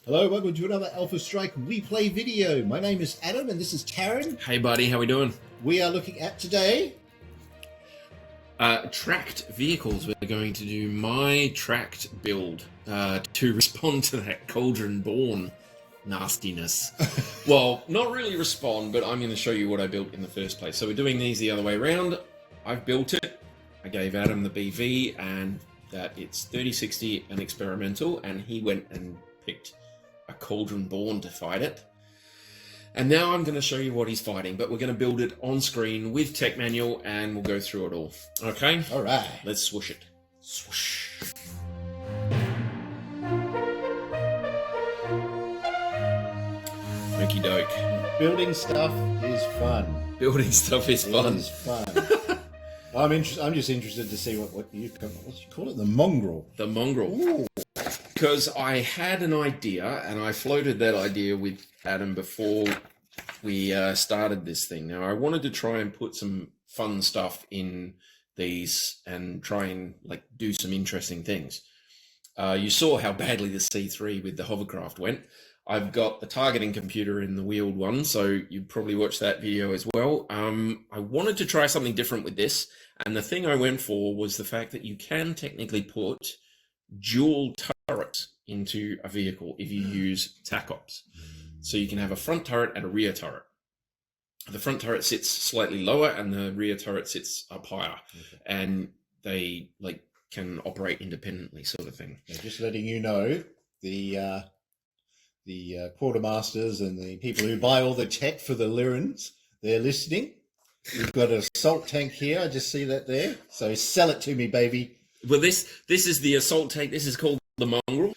Hello, welcome to another Alpha Strike replay video. My name is Adam and this is Tarron. Hey buddy, how we doing? We are looking at today... tracked vehicles. We're going to do my tracked build to respond to that Cauldron-born nastiness. Well, not really respond, but I'm going to show you what I built in the first place. So we're doing these the other way around. I've built it. I gave Adam the BV and that it's 3060 and experimental, and he went and picked a Cauldron-born to fight it. And now I'm going to show you what he's fighting, but we're going to build it on screen with tech manual and we'll go through it all. Okay? All right. Let's swoosh it. Swoosh. Okie doke. Building stuff is fun. Building stuff is fun. It is fun. I'm just interested to see what you call it, the mongrel. The mongrel. Ooh. Because I had an idea, and I floated that idea with Adam before we started this thing. Now, I wanted to try and put some fun stuff in these and try and do some interesting things. You saw how badly the C3 with the hovercraft went. I've got the targeting computer in the wheeled one, so you probably watched that video as well. I wanted to try something different with this, and the thing I went for was the fact that you can technically put dual turrets into a vehicle if you use TAC ops. So you can have a front turret and a rear turret. The front turret sits slightly lower and the rear turret sits up higher. Okay. And they can operate independently, sort of thing. Now, just letting you know, the quartermasters and the people who buy all the tech for the Lyrans, they're listening. We've got an assault tank here. I just see that there. So sell it to me, baby. Well, this is the assault tank. This is called the mongrel.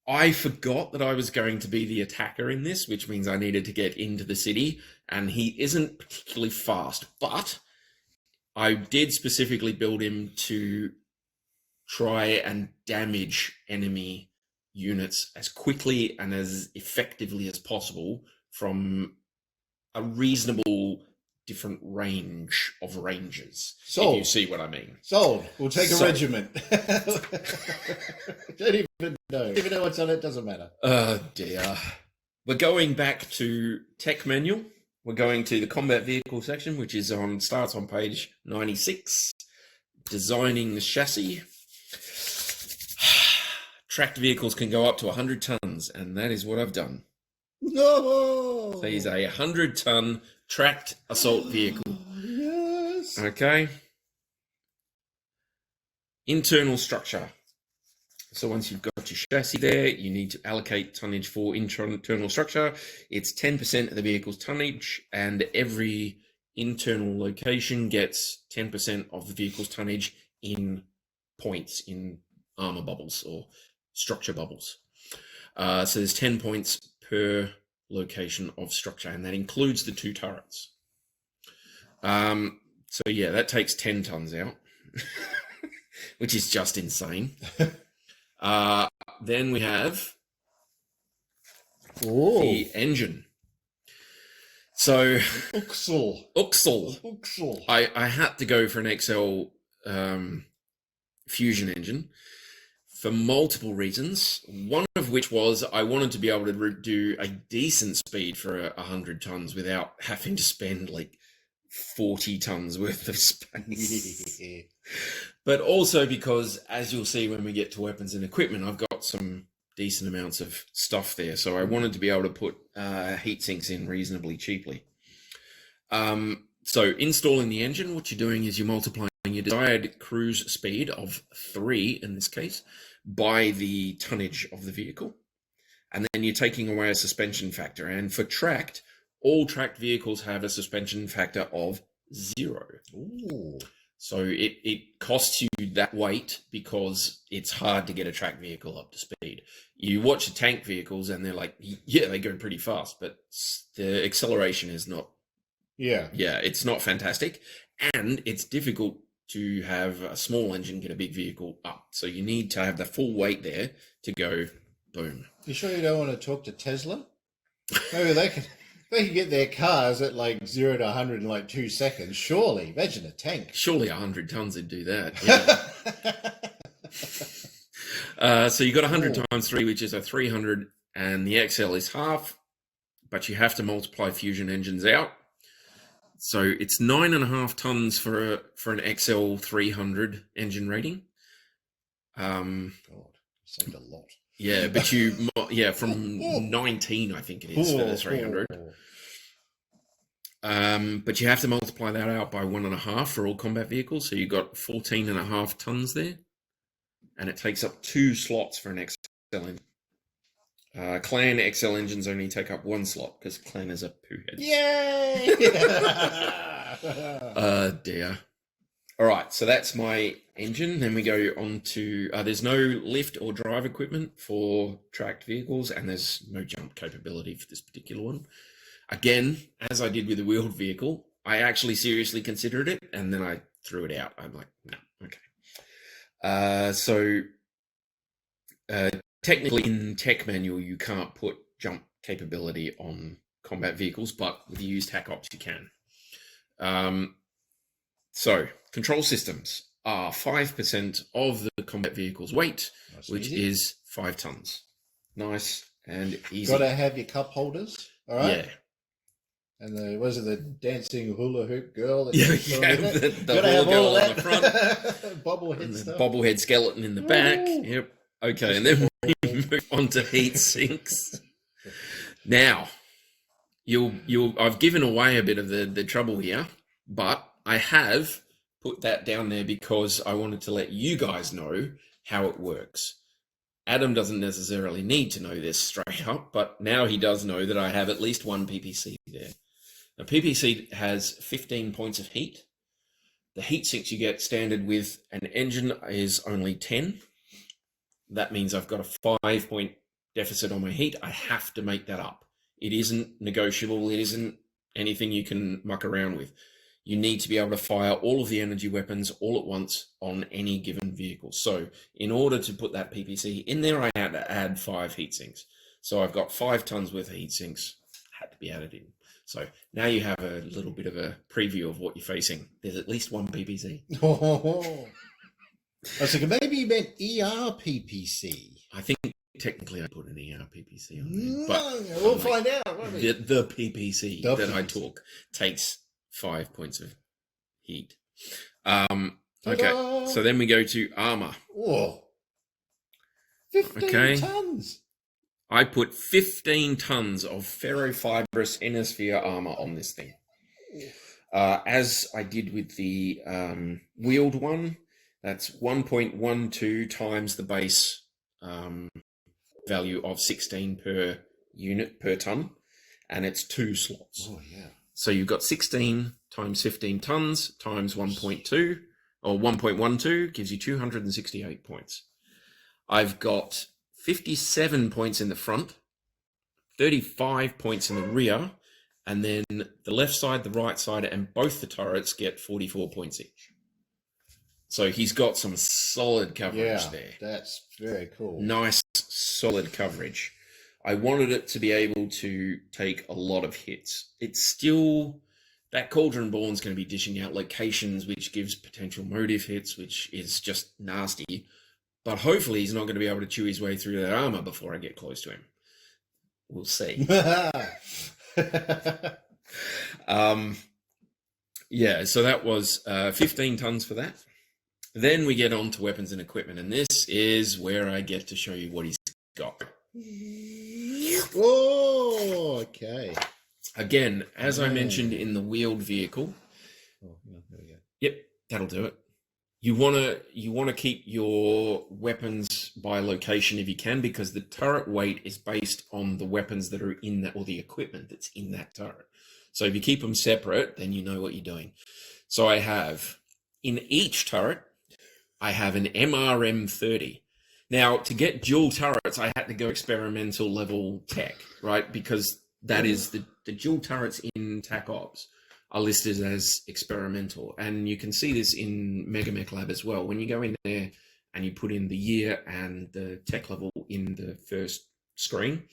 I forgot that I was going to be the attacker in this, which means I needed to get into the city, and he isn't particularly fast, but I did specifically build him to try and damage enemy units as quickly and as effectively as possible from a reasonable different range of ranges. Sold. If you see what I mean. Sold. We'll take a regiment. Don't even know. Even know what's on it, doesn't matter. Oh dear. We're going back to tech manual. We're going to the combat vehicle section, which starts on page 96. Designing the chassis. Tracked vehicles can go up to 100 tons, and that is what I've done. No. So he's a 100-ton tracked assault vehicle. Yes. Okay. Internal structure. So once you've got your chassis there, you need to allocate tonnage for internal structure. It's 10% of the vehicle's tonnage, and every internal location gets 10% of the vehicle's tonnage in points, in armor bubbles or structure bubbles. So there's 10 points per location of structure, and that includes the 2 turrets. So yeah, that takes 10 tons out, which is just insane. Then we have the engine. So Uxel. I had to go for an XL fusion engine for multiple reasons, one of which was I wanted to be able to do a decent speed for 100 tons without having to spend 40 tons worth of space. But also because, as you'll see when we get to weapons and equipment, I've got some decent amounts of stuff there. So I wanted to be able to put heat sinks in reasonably cheaply. So installing the engine, what you're doing is you're multiplying your desired cruise speed of 3 in this case by the tonnage of the vehicle, and then you're taking away a suspension factor. And for tracked, all tracked vehicles have a suspension factor of 0. Ooh. So it costs you that weight because it's hard to get a tracked vehicle up to speed. You watch the tank vehicles and they're they go pretty fast, but the acceleration is not. Yeah, it's not fantastic, and it's difficult to have a small engine get a big vehicle up. So you need to have the full weight there to go boom. You sure you don't want to talk to Tesla? Maybe they can get their cars at 0 to 100 in 2 seconds. Surely. Imagine a tank. Surely 100 tons would do that. Yeah. So you got 100 times 3, which is a 300 and the XL is half, but you have to multiply fusion engines out. So it's 9.5 tons for an XL 300 engine rating. God, saved a lot. Yeah, but from 19, I think it is for the 300. But you have to multiply that out by 1.5 for all combat vehicles. So you've got 14.5 tons there, and it takes up 2 slots for an XL engine. Clan XL engines only take up 1 slot because Clan is a poohead. Yay! Dear. All right, so that's my engine. Then we go on to, there's no lift or drive equipment for tracked vehicles, and there's no jump capability for this particular one. Again, as I did with the wheeled vehicle, I actually seriously considered it, and then I threw it out. I'm like, no, okay. Technically in tech manual, you can't put jump capability on combat vehicles, but with the used hack ops, you can. So control systems are 5% of the combat vehicle's weight, which is 5 tons. Nice and easy. Got to have your cup holders, all right? Yeah. And the dancing hula hoop girl? The hula girl on the front. Bobblehead stuff. Bobblehead skeleton in the back. Yep. Okay, and then we move on to heat sinks. Now, I've given away a bit of the trouble here, but I have put that down there because I wanted to let you guys know how it works. Adam doesn't necessarily need to know this straight up, but now he does know that I have at least 1 PPC there. Now, PPC has 15 points of heat. The heat sinks you get standard with an engine is only 10. That means I've got a 5-point deficit on my heat. I have to make that up. It isn't negotiable. It isn't anything you can muck around with. You need to be able to fire all of the energy weapons all at once on any given vehicle. So in order to put that PPC in there, I had to add 5 heat sinks. So I've got 5 tons worth of heat sinks had to be added in. So now you have a little bit of a preview of what you're facing. There's at least 1 PPC. I was thinking maybe you meant ERPPC. I think technically I put an ERPPC on there. But we'll find out, won't we? The PPC that I talk takes 5 points of heat. Okay, so then we go to armor. Whoa. 15 tons. I put 15 tons of ferrofibrous Innosphere armor on this thing. As I did with the wheeled one, that's 1.12 times the base value of 16 per unit per ton, and it's 2 slots. Oh, yeah. So you've got 16 times 15 tons times 1.2, or 1.12 gives you 268 points. I've got 57 points in the front, 35 points in the rear, and then the left side, the right side, and both the turrets get 44 points each. So he's got some solid coverage there. That's very cool. Nice, solid coverage. I wanted it to be able to take a lot of hits. It's still, that Cauldron Born's going to be dishing out locations, which gives potential motive hits, which is just nasty. But hopefully he's not going to be able to chew his way through that armor before I get close to him. We'll see. Yeah, so that was 15 tons for that. Then we get on to weapons and equipment, and this is where I get to show you what he's got. Oh, okay. Again, as I mentioned in the wheeled vehicle. Oh, yeah, there we go. Yep, that'll do it. You want to keep your weapons by location if you can, because the turret weight is based on the weapons that are in that, or the equipment that's in that turret. So if you keep them separate, then you know what you're doing. So I have, in each turret, I have an MRM30. Now, to get dual turrets, I had to go experimental level tech, right? Because that is the dual turrets in TAC Ops are listed as experimental. And you can see this in Megamech Lab as well. When you go in there and you put in the year and the tech level in the first screen,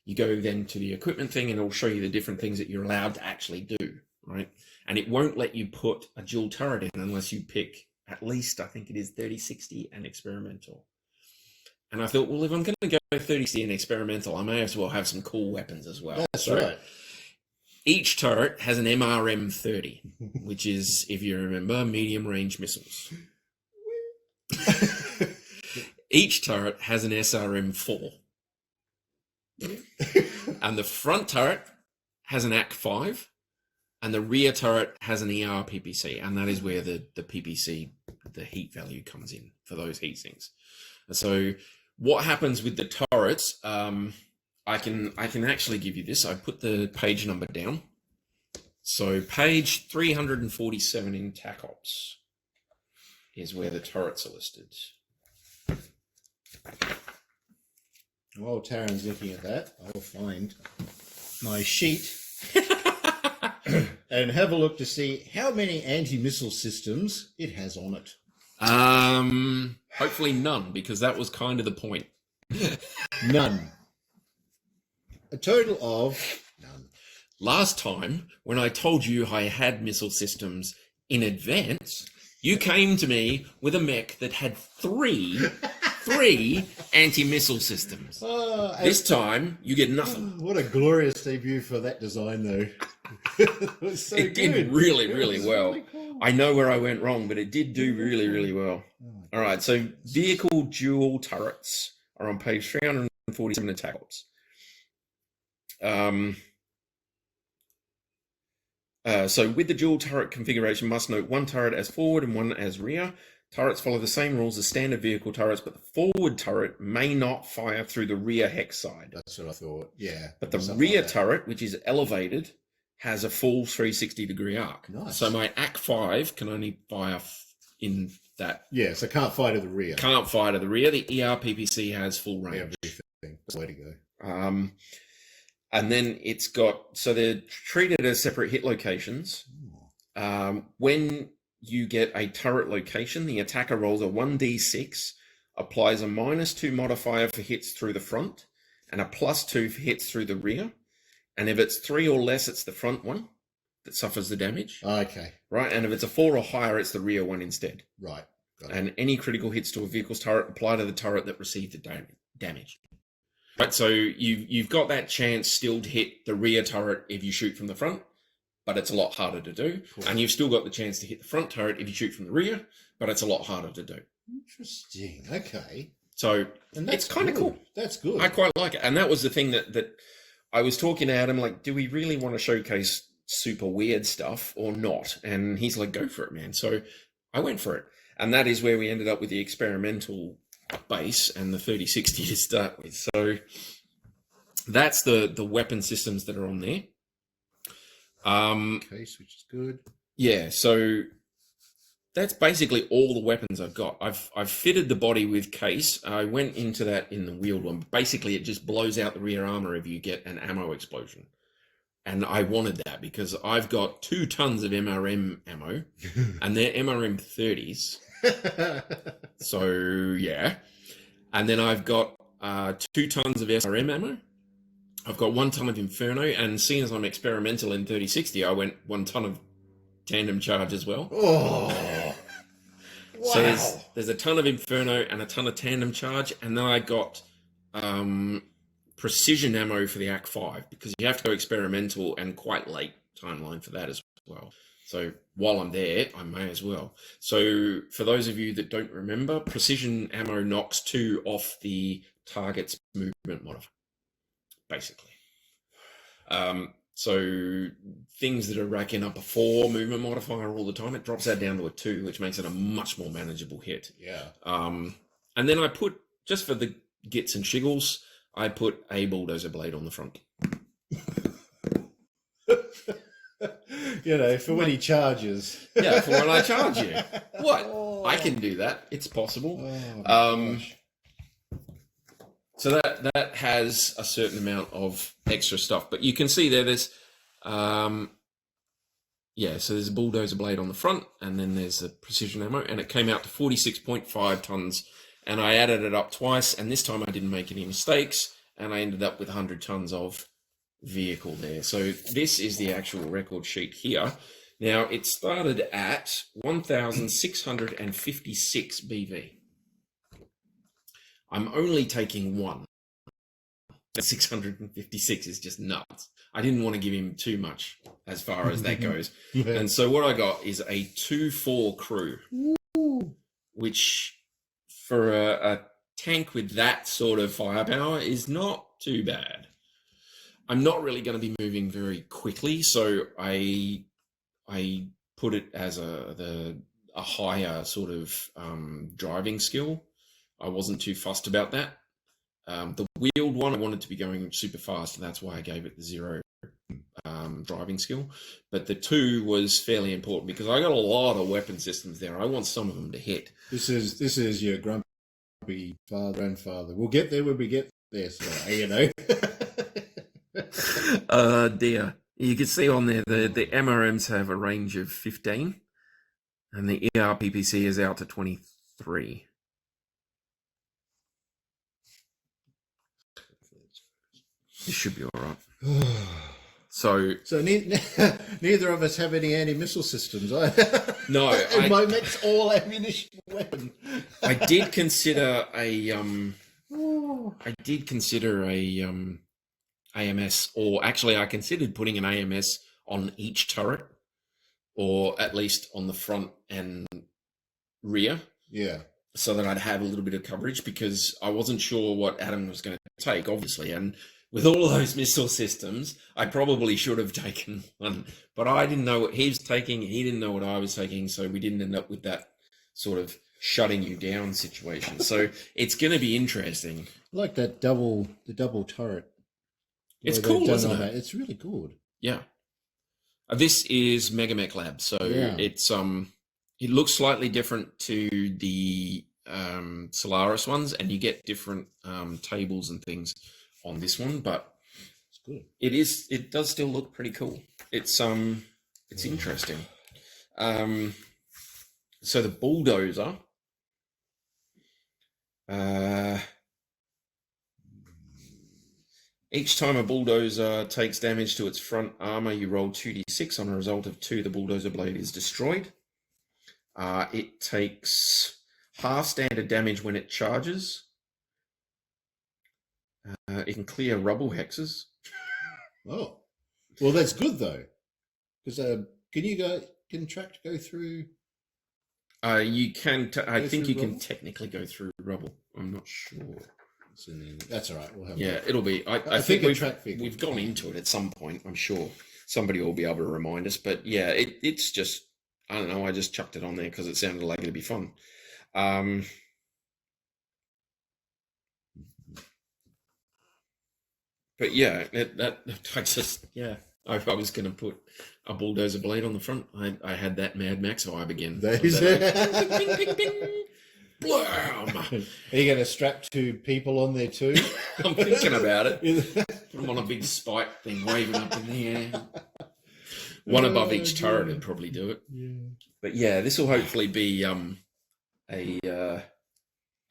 you go then to the equipment thing and it'll show you the different things that you're allowed to actually do, right? And it won't let you put a dual turret in unless you pick at least, I think it is 3060 and experimental. And I thought, well, if I'm going to go 3060 and experimental, I may as well have some cool weapons as well. That's right. Each turret has an MRM 30, which is, if you remember, medium range missiles. Each turret has an SRM 4. And the front turret has an AC-5, and the rear turret has an ER-PPC, and that is where the PPC, the heat value, comes in for those heat sinks. And so what happens with the turrets, I can actually give you this. I put the page number down. So page 347 in TAC Ops is where the turrets are listed. While Tarron's looking at that, I'll find my sheet and have a look to see how many anti-missile systems it has on it. Hopefully none, because that was kind of the point. None. A total of none. Last time, when I told you I had missile systems in advance, you came to me with a mech that had three anti-missile systems. This time, you get nothing. What a glorious debut for that design, though. It was so It did really, really well. Really cool. I know where I went wrong, but it did do really, really well. All right, so vehicle dual turrets are on page 347 of TAC Ops. So with the dual turret configuration, must note one turret as forward and one as rear. Turrets follow the same rules as standard vehicle turrets, but the forward turret may not fire through the rear hex side. That's what I thought, yeah. But the rear turret, which is elevated, has a full 360-degree arc. Nice. So my AC-5 can only fire in that. Yeah, so can't fire to the rear. Can't fire to the rear. The ER-PPC has full range. Everything. That's the way to go. And then it's got, so they're treated as separate hit locations. When you get a turret location, the attacker rolls a 1d6, applies a -2 modifier for hits through the front, and a +2 for hits through the rear. And if it's 3 or less, it's the front one that suffers the damage. Okay. Right, and if it's a 4 or higher, it's the rear one instead. Right. Got it. And any critical hits to a vehicle's turret apply to the turret that received the damage. Right, so you've got that chance still to hit the rear turret if you shoot from the front, but it's a lot harder to do. Cool. And you've still got the chance to hit the front turret if you shoot from the rear, but it's a lot harder to do. Interesting. Okay. So it's kind of cool. That's good. I quite like it. And that was the thing that I was talking to Adam, like, do we really want to showcase super weird stuff or not? And he's like, go for it, man. So I went for it. And that is where we ended up with the experimental base and the 3060 to start with. So that's the weapon systems that are on there. Case, which is good. Yeah, so that's basically all the weapons I've got. I've fitted the body with case. I went into that in the wheeled one. Basically, it just blows out the rear armor if you get an ammo explosion. And I wanted that because I've got 2 tons of MRM ammo, and they're MRM 30s. So, yeah. And then I've got 2 tons of SRM ammo. I've got 1 ton of Inferno, and seeing as I'm experimental in 3060, I went 1 ton of tandem charge as well. Oh, wow. So there's a ton of Inferno and a ton of tandem charge, and then I got precision ammo for the AC-5, because you have to go experimental and quite late timeline for that as well. So while I'm there, I may as well. So for those of you that don't remember, precision ammo knocks 2 off the target's movement modifier, basically. So things that are racking up a 4 movement modifier all the time, it drops that down to a 2, which makes it a much more manageable hit. Yeah. And then I put, just for the gits and shiggles, I put a bulldozer blade on the front. You know, for when he charges. Yeah, for when I charge you. What? Oh. I can do that. It's possible. Oh, so that has a certain amount of extra stuff. But you can see there's so there's a bulldozer blade on the front, and then there's a precision ammo, and it came out to 46.5 tons, and I added it up twice, and this time I didn't make any mistakes, and I ended up with 100 tons of vehicle there. So this is the actual record sheet here. Now it started at 1,656 BV. I'm only taking one. 656 is just nuts. I didn't want to give him too much as far as that goes. And so what I got is a 2-4 crew, which for a tank with that sort of firepower is not too bad. I'm not really going to be moving very quickly, so I put it as a higher sort of driving skill. I wasn't too fussed about that. The wheeled one, I wanted to be going super fast, and that's why I gave it the 0 driving skill. But the 2 was fairly important because I got a lot of weapon systems there. I want some of them to hit. This is your grumpy grandfather. We'll get there when we get there, so, you know. Dear. You can see on there the MRMs have a range of 15, and the ERPPC is out to 23. This should be all right. So neither of us have any anti-missile systems. No, my mech's all ammunition weapon. I did consider a AMS, or actually I considered putting an AMS on each turret, or at least on the front and rear. Yeah. So that I'd have a little bit of coverage, because I wasn't sure what Adam was going to take, obviously, and with all of those missile systems, I probably should have taken one, but I didn't know what he was taking. He didn't know what I was taking, so we didn't end up with that sort of shutting you down situation. So it's going to be interesting. I like that the double turret. It's cool, isn't it? It's really good. Yeah. This is Megamech Lab, so yeah. It's it looks slightly different to the Solaris ones, and you get different tables and things on this one, but it's good. It does still look pretty cool. It's interesting. So the bulldozer, each time a bulldozer takes damage to its front armor, you roll 2d6. On a result of 2, the bulldozer blade is destroyed. It takes half standard damage when it charges. It can clear rubble hexes. Oh, well, that's good though, because can track go through? You can. I think you can technically go through rubble. I'm not sure. That's all right. We'll have. Yeah, it'll be. I think we've gone into it at some point. I'm sure somebody will be able to remind us. But yeah, it's just, I don't know. I just chucked it on there because it sounded like it'd be fun. But yeah, I was going to put a bulldozer blade on the front. I had that Mad Max vibe again. Ping, ping, ping. Blam! Are you going to strap 2 people on there too? I'm thinking about it. Put them on a big spike thing, waving up in the air. One above each turret would probably do it. Yeah. But yeah, this will hopefully be a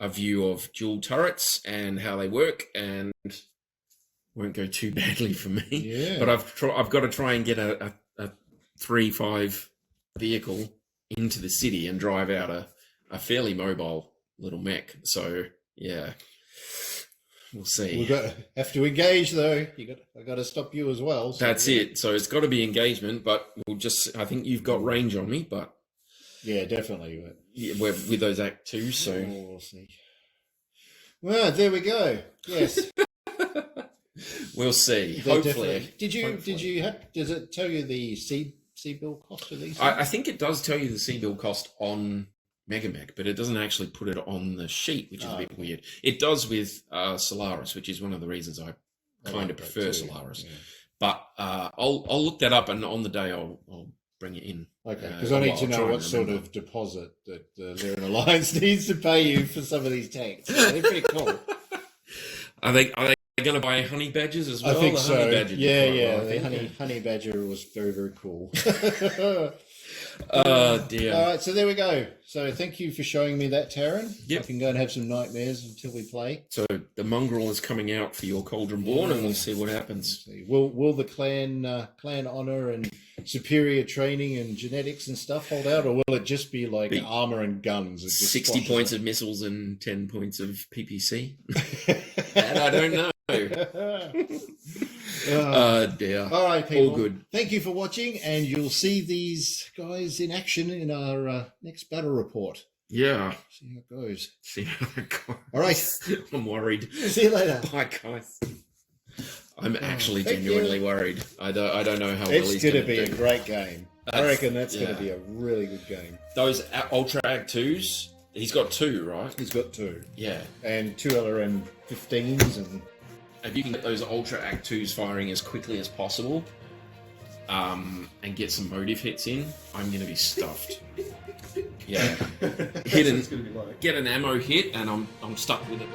view of dual turrets and how they work, and won't go too badly for me. Yeah. But I've got to try and get a 3-5 vehicle into the city and drive out a fairly mobile little mech. So yeah, we'll see. Have to engage though. I got to stop you as well. So that's it. So it's got to be engagement, but I think you've got range on me, but yeah, definitely. Yeah, we're with those Act 2, so we'll see. Well, there we go. Yes. We'll see. Hopefully. Did you does it tell you the C bill cost of these? I think it does tell you the C bill cost on Megamech, but it doesn't actually put it on the sheet, which is a bit weird. It does with Solaris, which is one of the reasons I kind of prefer Solaris. Yeah. But I'll look that up, and on the day I'll bring it in. Okay, because I need to know what sort of deposit that the Lyran Alliance needs to pay you for some of these tanks. They're pretty cool. Are they going to buy honey badgers as well? I think so. Yeah. The honey badger was very, very cool. Oh dear. All right, so there we go. So thank you for showing me that, Tarron. Yep. I can go and have some nightmares until we play. So the mongrel is coming out for your Cauldron Born, and we'll see what happens. Will the clan honor and superior training and genetics and stuff hold out, or will it just be like armor and guns? And just 60 points of missiles and 10 points of PPC? That I don't know. Dear. All right, people. All good. Thank you for watching, and you'll see these guys in action in our next battle report. Yeah. See how it goes. See how it goes. All right. I'm worried. See you later. Bye, guys. I'm actually genuinely worried. I don't know how well he's going to be do. A great game. I reckon that's going to be a really good game. Those Ultra Ag 2s, he's got 2, right? He's got 2. Yeah. And 2 LRM-15s. And if you can get those Ultra Ag 2s firing as quickly as possible, and get some motive hits in, I'm going to be stuffed. Yeah. Get an ammo hit, and I'm stuck with it.